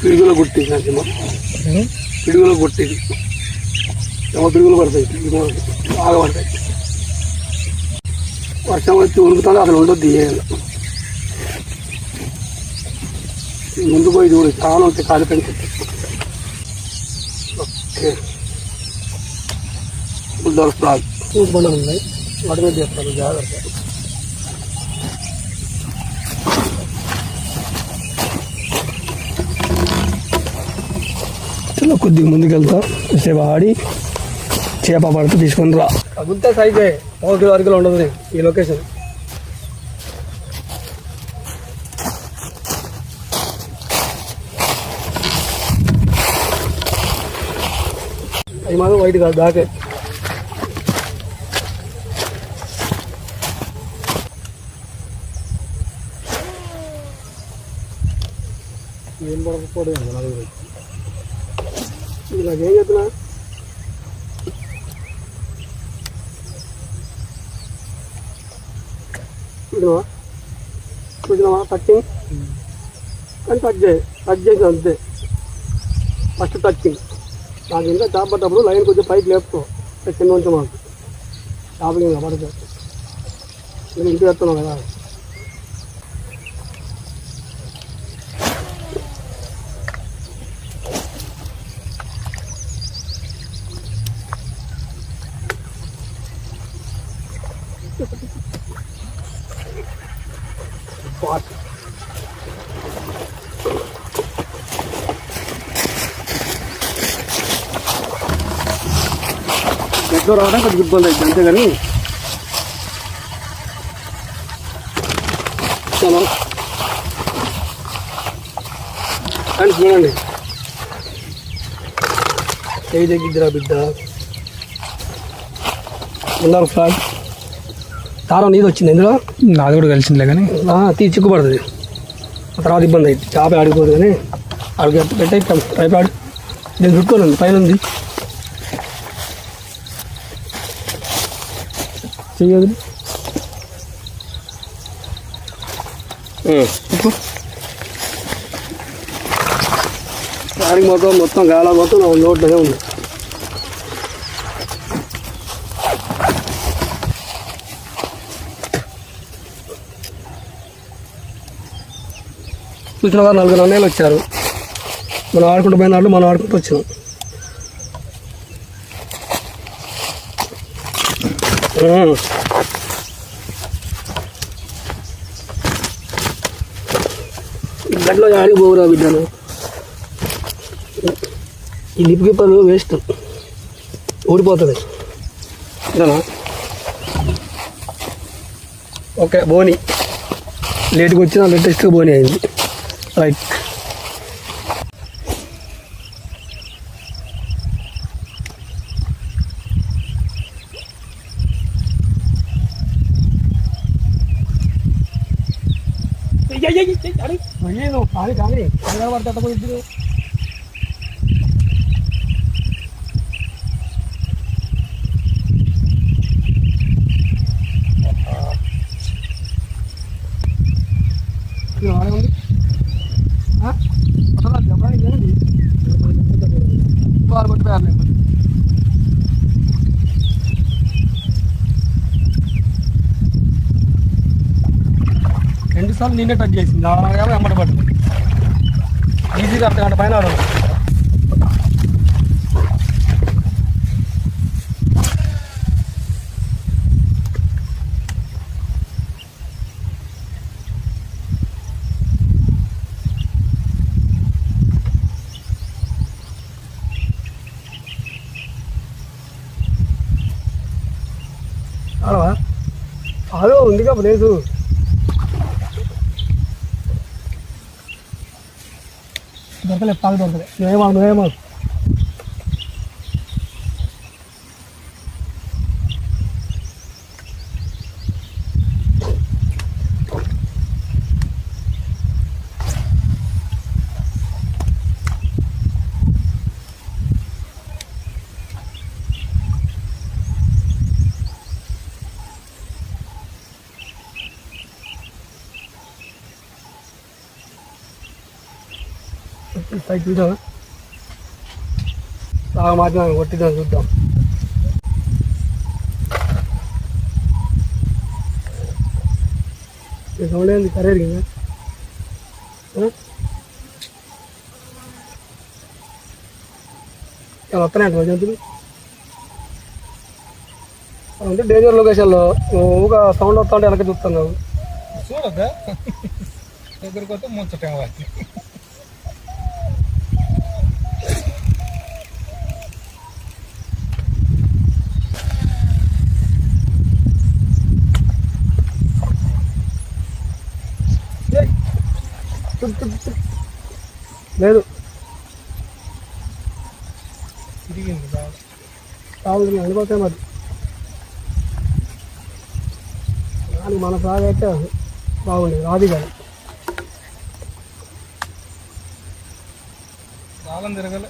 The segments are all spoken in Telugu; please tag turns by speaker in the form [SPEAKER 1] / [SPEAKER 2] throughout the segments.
[SPEAKER 1] పిడుగులో కొట్టేది నాకేమో పిడుగులో కొట్టేది ఏమో పిడుగులు పడతాయి బాగా పడతాయి. వర్షం వచ్చి ఉరుకుతుంది అసలు ఉండొద్దు ఏళ్ళు ముందు పోయి చూడు చాలా ఉంటాయి కాలిపోయిన ఓకే దొరుకుతారు పూజ బండలు ఉన్నాయి వాటి మీద చేస్తారు జాగ్రత్త. చలో కొద్దిగా ముందుకెళ్తా సేపు ఆడి చేప పడితే తీసుకొని రా. గుంత సైజే 1 కిలో 2 కిలో ఉండదు ఈ లొకేషన్. అది మాత్రం వైట్ కాదు దాకే. ఏం పడకపోవడం నలుగురు నాకేం చెప్తున్నా చూసినావా టచ్చింగ్ కానీ టచ్ చేసి అంతే ఫస్ట్ టచ్చింగ్. నాకు ఇంకా చేప పడ్డప్పుడు లైన్ కొంచెం పైకి లేపుకో కింద ఉంచి మాకు చేపలు ఇంకా పడితే నేను ఇంటికి వేస్తున్నావు కదా. ఎట్లో రావడం కొంచెం ఇబ్బంది అవుతుంది అంతేగాని చాలా కానీ చూడండి చేయి తగ్గిద్దిరా బిడ్డ. ఉన్నారు ఫ్లాట్ కారం నీది వచ్చింది ఇందులో నాది కూడా కలిసిందిలే కానీ చిక్కుపడుతుంది తర్వాత ఇబ్బంది అవుతుంది. చేప ఆడిపోదు కానీ ఆడికి పెట్టేస్తాం ట్రైపాడ్ నేను చుట్టుకోనండి పైన ఉంది చెయ్యదు ఆడికి మొత్తం గాల మొత్తం నోట్లోనే ఉంది. చూసిన వారు 4 అన్నయ్యలు వచ్చారు. మనం ఆడుకుంటూ పోయిన వాళ్ళు మనం ఆడుకుంటూ వచ్చినాం. గడ్డలో ఆడికి పోవురా బిడ్డను. ఈ లిప్ గిప్పలు వేస్ట్ ఊడిపోతుంది. ఓకే బోని లేట్గా వచ్చిన లేటెస్ట్గా బోని అయింది. రైట్ కానీ కానీ పడితే అట్ట పోయిద్దు. రెండుసార్లు నిన్నే టచ్ చేసింది ఎమ్మట పడుతుంది ఈజీగా అర్ధగంట పైన ఆడదు. అదో ఉందిగా ప్లేసు. దొరకలేదు పాలు దొరకలేదు. నువ్వేమో పైకి చూద్దామా బాగా మాత్రం కొట్టిద్దాం చూద్దాం. సౌండ్ ఏంది కరేది కదా వస్తున్నాయంట జంతువులు అంటే డేంజర్ లొకేషన్లో ఊగా సౌండ్ వస్తా ఉంటే వెనక చూస్తున్నావు
[SPEAKER 2] చూడద్దా దగ్గరికి వస్తే ముచ్చటం వాటి
[SPEAKER 1] లేదు
[SPEAKER 2] తిరిగింది
[SPEAKER 1] రావుతుంది అనిపోతాయి మరి దానికి మన సాగు అయితే బాగుండేది రాది కానీ
[SPEAKER 2] కాలం తిరగలే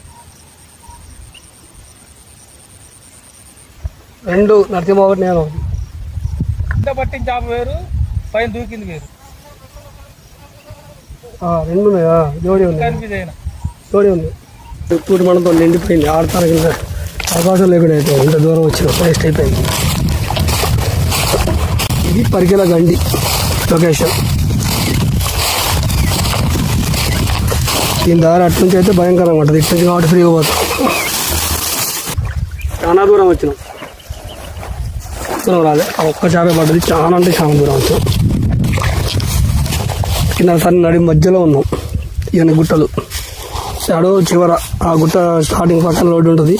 [SPEAKER 1] రెండు నరసింహ ఒకటి నేను ఒకటి
[SPEAKER 2] ఇంత పట్టిన చేప వేరు పైన దూకింది వేరు
[SPEAKER 1] రెండు ఉన్నాయా జోడి ఉంది
[SPEAKER 2] కనిపిది అయినా
[SPEAKER 1] జోడి ఉంది పూటి మనతో నిండిపోయింది ఆడతాను కింద అవకాశం లేకుండా అయిపోయింది ఇంత దూరం వచ్చిన వేస్ట్ అయిపోయింది. ఇది పరికిల గండి లొకేషన్. దీని దారి అటు నుంచి అయితే భయంకరంగా ఉంటుంది ఇటు నుంచి కాబట్టి ఫ్రీగా పోతాం. చాలా దూరం వచ్చినాం దూరం రాలే ఆ ఒక్క చేపే పడ్డది చాలా అంటే చాలా దూరం వచ్చినాం. కింద సన్న నడి మధ్యలో ఉన్నాం ఇవన్నీ గుట్టలు షాడో చివర ఆ గుట్ట స్టార్టింగ్ పక్కన రోడ్డు ఉంటుంది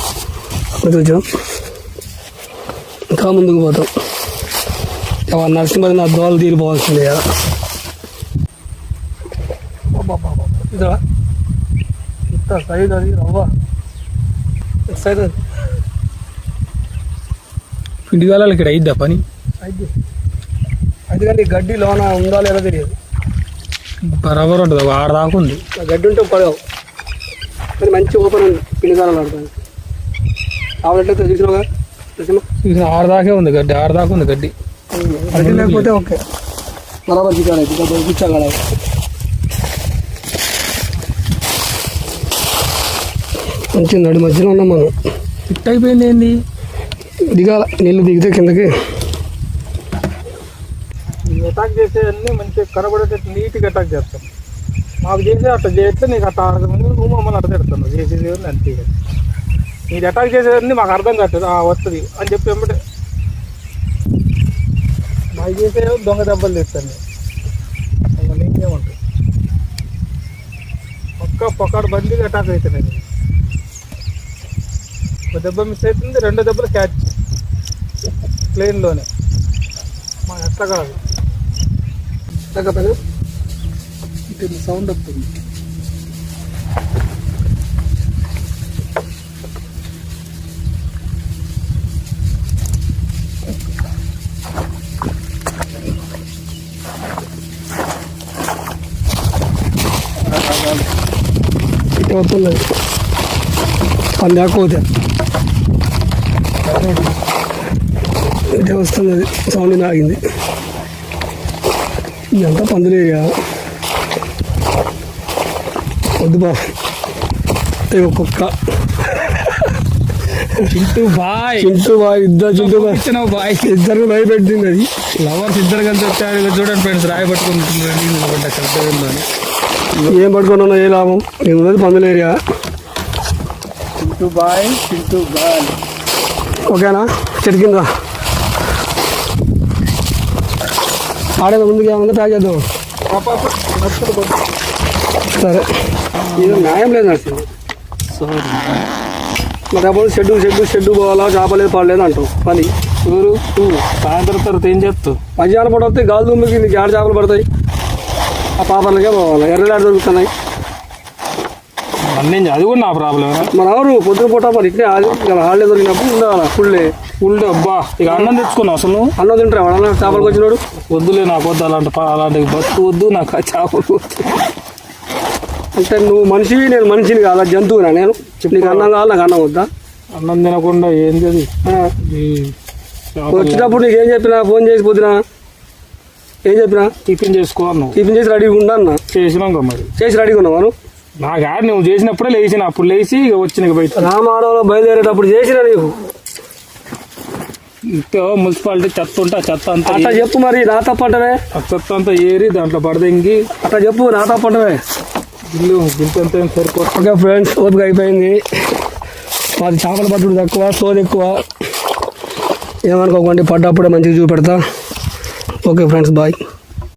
[SPEAKER 1] అక్కడికి వచ్చాం. ఇంకా ముందుకు పోతాం నరసింహది నా దోలు తీరిపోవాల్సిందే కదా. ఇదా ఇంత సైడ్ అది రవ్వ సైడ్
[SPEAKER 2] పిండి కాలాలు ఇక్కడ అయిద్దా పని
[SPEAKER 1] అయితే అయితే కానీ గడ్డి లోన ఉందా లేదా తెలియదు.
[SPEAKER 2] బరాబర్ ఉంటుంది ఒక 6 దాకా ఉంది.
[SPEAKER 1] గడ్డి ఉంటే పడవు కానీ మంచి ఓపెన్ ఉంది పిండి కాలాలు ఆడుతుంది. ఆవిడట్లయితే చూసినావుగా నరసింహ
[SPEAKER 2] 6 దాకే ఉంది గడ్డి 6 దాకా ఉంది గడ్డి.
[SPEAKER 1] అది లేకపోతే ఓకే బరాబర్ చికాడు కూర్చోగల మంచి నడి మధ్యలో ఉన్నాం మనం.
[SPEAKER 2] ఫిట్ అయిపోయింది ఏంది
[SPEAKER 1] దిగాల నీళ్ళు దిగితే కిందకి
[SPEAKER 2] అటాక్ చేసే అన్నీ మంచిగా కనబడేటట్టు నీట్గా అటాక్ చేస్తాం. మాకు చేసే అట్లా చేస్తే నీకు అట్లా నువ్వు మమ్మల్ని అట్లా తిడతాను చేసేది అంతే. మీరు అటాక్ చేసేదన్నీ మాకు అర్థం కాదు వస్తుంది అని చెప్పి వెంబడే మాకు చేసే దొంగ దెబ్బలు తెస్తాను ఇంకా నీకేమంటుంది పొక్కడు బండిగా అటాక్ అవుతున్నాయి. ఒక దెబ్బ మిస్ అవుతుంది 2 దెబ్బలు క్యాచ్ ప్లేన్లోనే మా ఎట్లా కాదు
[SPEAKER 1] తగ్గపోయినా
[SPEAKER 2] ఇటు సౌండ్ వస్తుంది.
[SPEAKER 1] ఇటు వస్తుంది పని లేకపోతే ఇటే వస్తుంది అది సౌండ్ ఆగింది. ఇదంతా పందులు ఏరియా వద్దు బా ఒక్కొక్క
[SPEAKER 2] చింటూ బాయ్
[SPEAKER 1] ఇద్దరు
[SPEAKER 2] బాయ్
[SPEAKER 1] ఇద్దరు భయపెట్టింది అది.
[SPEAKER 2] లవర్స్ ఇద్దరు కలిసి వచ్చారు చూడండి ఫ్రెండ్స్ రాయి పట్టుకుంటున్నారు.
[SPEAKER 1] ఏం పట్టుకున్నా ఏ లాభం నేను ఉన్నది పందుల ఏరియా.
[SPEAKER 2] చింటూ బాయ్
[SPEAKER 1] ఓకేనా చెట్టు కింద ఆడేది ముందుకు ఏమన్నా ప్యాక్ చేద్దాం. సరే ఇది న్యాయం లేదు నచ్చింది. మరి అప్పుడు షెడ్డు పోవాలా చేపలేదు పడలేదు అంటావు పని
[SPEAKER 2] ఊరు సాయంత్రం తర్వాత ఏం చేస్తావు?
[SPEAKER 1] మధ్యాహ్నం పూట వస్తే గాలి దుమ్మికి నీకు ఏడు చేపలు పడతాయి. ఆ పాపర్లకే పోవాలి ఎర్రలాడు దొరుకుతున్నాయి.
[SPEAKER 2] అన్నీ అది కూడా నా ప్రాబ్లం.
[SPEAKER 1] మన ఎవరు పొద్దున పూట మరి ఇట్లే హాలిడే దొరికినప్పుడు ఉండాలి ఫుల్
[SPEAKER 2] అబ్బా ఇక అన్నం తెచ్చుకున్నావు అసలు
[SPEAKER 1] అన్నం తింటారా వాడు చేపలకు వచ్చినాడు.
[SPEAKER 2] వద్దులే నాకు వద్దు అలాంటి బతుకు వద్దు నాకు చేపలు
[SPEAKER 1] అంటే నువ్వు మనిషివి నేను మనిషిని కాదా జంతువునా నేను నీకు అన్నం కావాలి నాకు అన్నం వద్దా?
[SPEAKER 2] అన్నం తినకుండా ఏంది అది
[SPEAKER 1] వచ్చేటప్పుడు నీకు ఏం చెప్పినా ఫోన్ చేసి పొద్దున ఏం చెప్పినా
[SPEAKER 2] టిఫిన్ చేసుకో అన్నావు.
[SPEAKER 1] టిఫిన్ చేసి రెడీగా ఉండా అన్న
[SPEAKER 2] చేసినాం మరి
[SPEAKER 1] చేసి రెడీగా ఉన్నావు నువ్వు
[SPEAKER 2] నాకు ఆడ నువ్వు చేసినప్పుడే లేచిన, అప్పుడు లేచి ఇక వచ్చిన ఇక బయట
[SPEAKER 1] రామారావులో బయలుదేరేటప్పుడు చేసిన నీకు
[SPEAKER 2] మున్సిపాలిటీ చెత్త ఉంటే ఆ చెత్త అంతా
[SPEAKER 1] అట్లా చెప్పు, మరి నా తప్పంటవే,
[SPEAKER 2] ఆ చెత్త అంతా ఏరి దాంట్లో పడదెంగి
[SPEAKER 1] అట్లా చెప్పు, నా తప్పంటవే.
[SPEAKER 2] ఇల్లు గింతంత సరిపోతుంది.
[SPEAKER 1] ఓకే ఫ్రెండ్స్, ఓపిక అయిపోయింది. మాది చేపల పట్టుడు తక్కువ, సోది ఎక్కువ, ఏమనుకోకండి. పడ్డప్పుడే మంచిగా చూపెడతా. Okay friends, bye.